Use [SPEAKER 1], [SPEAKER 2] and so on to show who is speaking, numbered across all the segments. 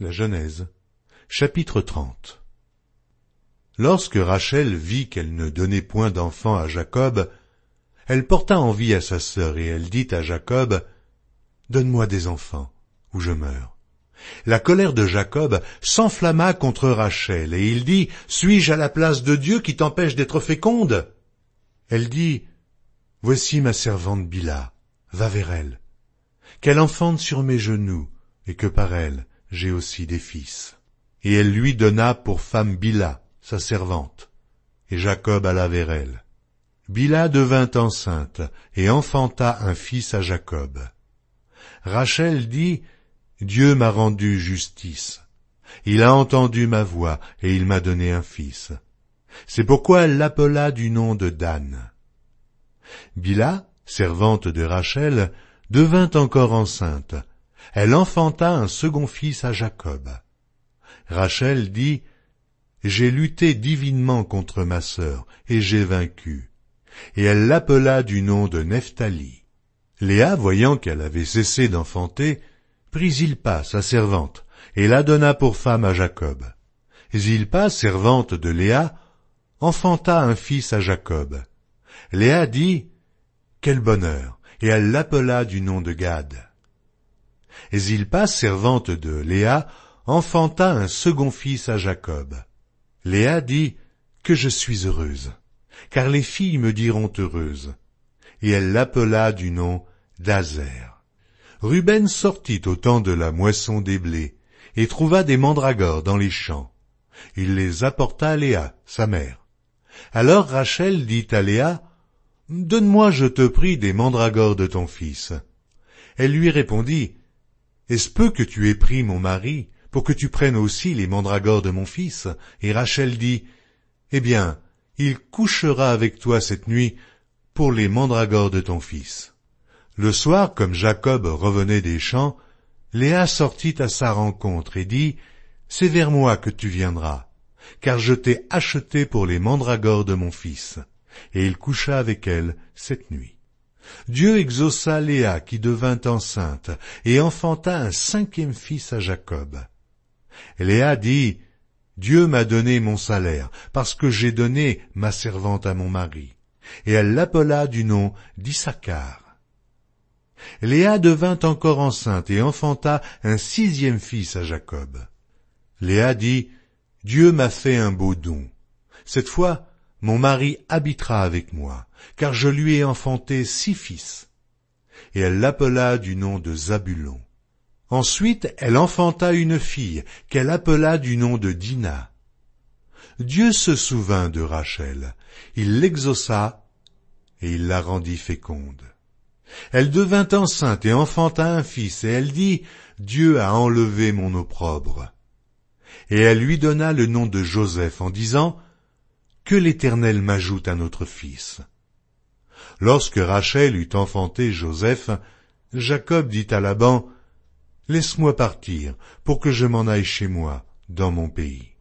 [SPEAKER 1] La Genèse, chapitre 30. Lorsque Rachel vit qu'elle ne donnait point d'enfant à Jacob, elle porta envie à sa sœur et elle dit à Jacob, « Donne-moi des enfants, ou je meurs. » La colère de Jacob s'enflamma contre Rachel, et il dit, « Suis-je à la place de Dieu qui t'empêche d'être féconde ?» Elle dit, « Voici ma servante Bilha, va vers elle, qu'elle enfante sur mes genoux, et que par elle j'ai aussi des fils. » Et elle lui donna pour femme Bilha, sa servante, et Jacob alla vers elle. Bilha devint enceinte, et enfanta un fils à Jacob. Rachel dit, « Dieu m'a rendu justice. Il a entendu ma voix, et il m'a donné un fils. » C'est pourquoi elle l'appela du nom de Dan. Bilha, servante de Rachel, devint encore enceinte. Elle enfanta un second fils à Jacob. Rachel dit, « J'ai lutté divinement contre ma sœur, et j'ai vaincu. » Et elle l'appela du nom de Nephtali. Léa, voyant qu'elle avait cessé d'enfanter, prit Zilpa, sa servante, et la donna pour femme à Jacob. Zilpa, servante de Léa, enfanta un fils à Jacob. Léa dit, « Quel bonheur !» et elle l'appela du nom de Gad. Zilpa, servante de Léa, enfanta un second fils à Jacob. Léa dit, « Que je suis heureuse, car les filles me diront heureuse. » Et elle l'appela du nom d'Azer. Ruben sortit au temps de la moisson des blés, et trouva des mandragores dans les champs. Il les apporta à Léa, sa mère. Alors Rachel dit à Léa, « Donne-moi, je te prie, des mandragores de ton fils. » Elle lui répondit, « Est-ce peu que tu aies pris mon mari, pour que tu prennes aussi les mandragores de mon fils ?» Et Rachel dit, « Eh bien, il couchera avec toi cette nuit pour les mandragores de ton fils. » Le soir, comme Jacob revenait des champs, Léa sortit à sa rencontre et dit, « C'est vers moi que tu viendras, car je t'ai acheté pour les mandragores de mon fils. » Et il coucha avec elle cette nuit. Dieu exauça Léa qui devint enceinte et enfanta un cinquième fils à Jacob. Léa dit, « Dieu m'a donné mon salaire, parce que j'ai donné ma servante à mon mari. » Et elle l'appela du nom d'Issachar. Léa devint encore enceinte et enfanta un sixième fils à Jacob. Léa dit, « Dieu m'a fait un beau don. Cette fois, mon mari habitera avec moi, car je lui ai enfanté 6 fils. » Et elle l'appela du nom de Zabulon. Ensuite, elle enfanta une fille, qu'elle appela du nom de Dina. Dieu se souvint de Rachel, il l'exauça, et il la rendit féconde. Elle devint enceinte et enfanta un fils, et elle dit, « Dieu a enlevé mon opprobre. » Et elle lui donna le nom de Joseph en disant, « Que l'Éternel m'ajoute un autre fils. » Lorsque Rachel eut enfanté Joseph, Jacob dit à Laban, « Laisse-moi partir, pour que je m'en aille chez moi, dans mon pays.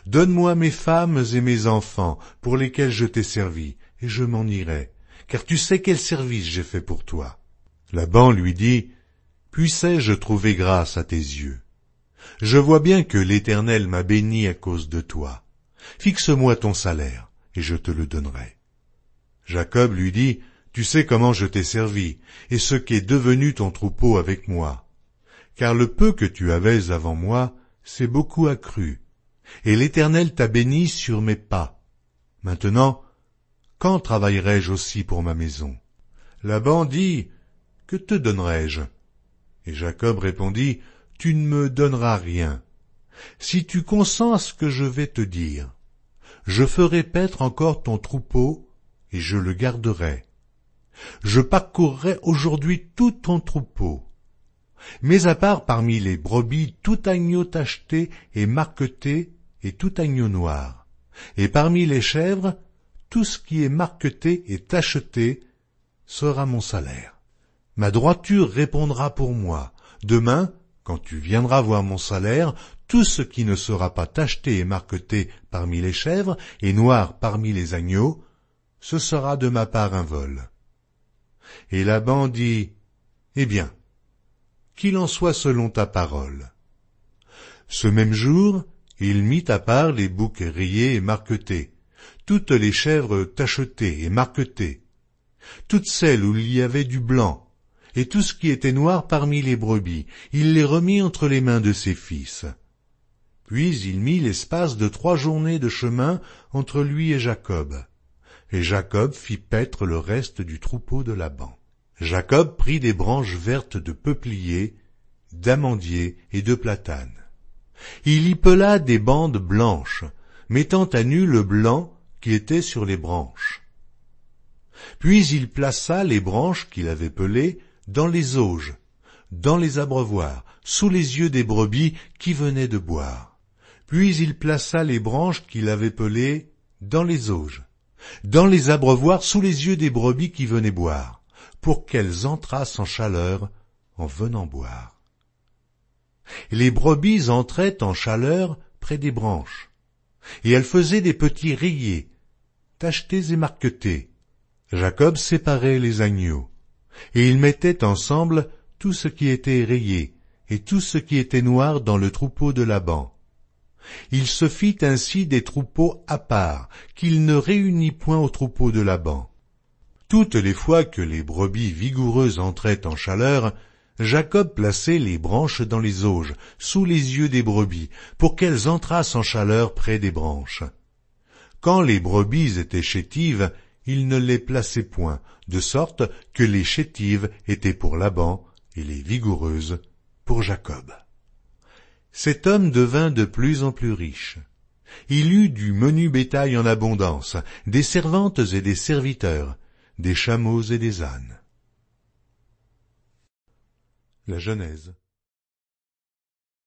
[SPEAKER 1] Donne-moi mes femmes et mes enfants, pour lesquels je t'ai servi, et je m'en irai, car tu sais quel service j'ai fait pour toi. » Laban lui dit, « Puissais-je trouver grâce à tes yeux? Je vois bien que l'Éternel m'a béni à cause de toi. Fixe-moi ton salaire, et je te le donnerai. » Jacob lui dit, « Tu sais comment je t'ai servi, et ce qu'est devenu ton troupeau avec moi. Car le peu que tu avais avant moi, c'est beaucoup accru, et l'Éternel t'a béni sur mes pas. Maintenant, quand travaillerai-je aussi pour ma maison? » Laban dit, « Que te donnerai-je? » Et Jacob répondit, « Tu ne me donneras rien. Si tu consens à ce que je vais te dire, je ferai paître encore ton troupeau, et je le garderai. Je parcourrai aujourd'hui tout ton troupeau. Mais à part parmi les brebis tout agneau tacheté et marqueté et tout agneau noir, et parmi les chèvres, tout ce qui est marqueté et tacheté sera mon salaire. Ma droiture répondra pour moi. Demain, quand tu viendras voir mon salaire, tout ce qui ne sera pas tacheté et marqueté parmi les chèvres et noir parmi les agneaux, ce sera de ma part un vol. » Et Laban dit, « Eh bien, qu'il en soit selon ta parole. » Ce même jour, il mit à part les boucs rayés et marquetés, toutes les chèvres tachetées et marquetées, toutes celles où il y avait du blanc, et tout ce qui était noir parmi les brebis, il les remit entre les mains de ses fils. Puis il mit l'espace de 3 journées de chemin entre lui et Jacob. Et Jacob fit paître le reste du troupeau de Laban. Jacob prit des branches vertes de peuplier, d'amandier et de platane. Il y pela des bandes blanches, mettant à nu le blanc qui était sur les branches. Puis il plaça les branches qu'il avait pelées dans les auges, dans les abreuvoirs, sous les yeux des brebis qui venaient de boire. Puis il plaça les branches qu'il avait pelées dans les auges, dans les abreuvoirs, sous les yeux des brebis qui venaient boire, pour qu'elles entrassent en chaleur en venant boire. Les brebis entraient en chaleur près des branches, et elles faisaient des petits rayés, tachetés et marquetés. Jacob séparait les agneaux, et il mettait ensemble tout ce qui était rayé et tout ce qui était noir dans le troupeau de Laban. Il se fit ainsi des troupeaux à part, qu'il ne réunit point au troupeau de Laban. Toutes les fois que les brebis vigoureuses entraient en chaleur, Jacob plaçait les branches dans les auges, sous les yeux des brebis, pour qu'elles entrassent en chaleur près des branches. Quand les brebis étaient chétives, il ne les plaçait point, de sorte que les chétives étaient pour Laban et les vigoureuses pour Jacob. Cet homme devint de plus en plus riche. Il eut du menu bétail en abondance, des servantes et des serviteurs, des chameaux et des ânes. La Genèse.